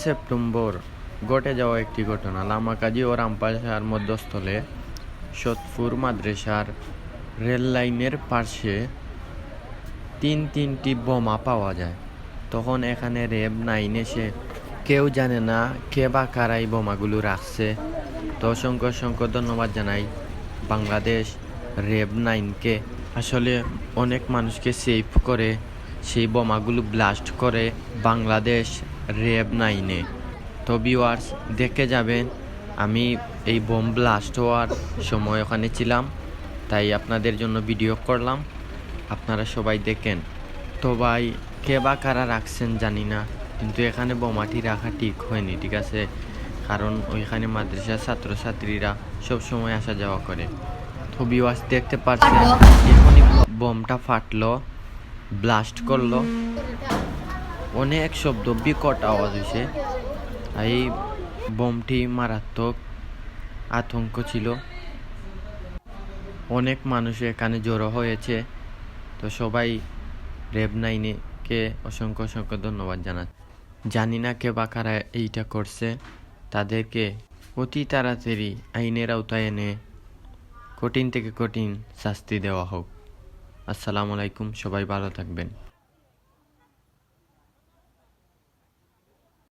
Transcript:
September ঘটে যাওয়া একটি ঘটনা লামাকাজি ও রামপাশার মধ্যস্থলে সতপুর মাদ্রাসার রেল লাইনের পাশে তিনটি বোমা পাওয়া যায়। তখন এখানে র্যাব 9 এসে কেউ জানে না কে বা কারা এই বোমাগুলো রাখছে। তো অসংখ্য ধন্যবাদ জানাই বাংলাদেশ র্যাব 9কে। আসলে অনেক মানুষকে সেভ করে সেই বোমাগুলো ব্লাস্ট করে বাংলাদেশ র্যাব 9-এ। তো ভিউয়ার্স দেখে যাবেন, আমি এই বোম ব্লাস্ট হওয়ার সময় ওখানে ছিলাম, তাই আপনাদের জন্য ভিডিও করলাম, আপনারা সবাই দেখেন। তো ভাই কে বা কারা রাখছেন জানি না, কিন্তু এখানে বোমাটি রাখা ঠিক হয়নি, ঠিক আছে? কারণ ওইখানে মাদ্রাসার ছাত্রছাত্রীরা সবসময় আসা যাওয়া করে। তো ভিউয়ার্স দেখতে পাচ্ছেন এখনই বোমটা ফাটলো, ব্লাস্ট করলো, অনেক শব্দ, বিকট আওয়াজ হয়েছে। এই বোমটি মারাত্মক আতঙ্ক ছিল, অনেক মানুষ এখানে জড়ো হয়েছে। তো সবাই র্যাব 9-কে অসংখ্য ধন্যবাদ জানি না কে বা কারা এইটা করছে, তাদেরকে অতি তাড়াতাড়ি আইনের আওতায় এনে কঠিন থেকে কঠিন শাস্তি দেওয়া হোক। আসসালামু আলাইকুম, সবাই ভালো থাকবেন।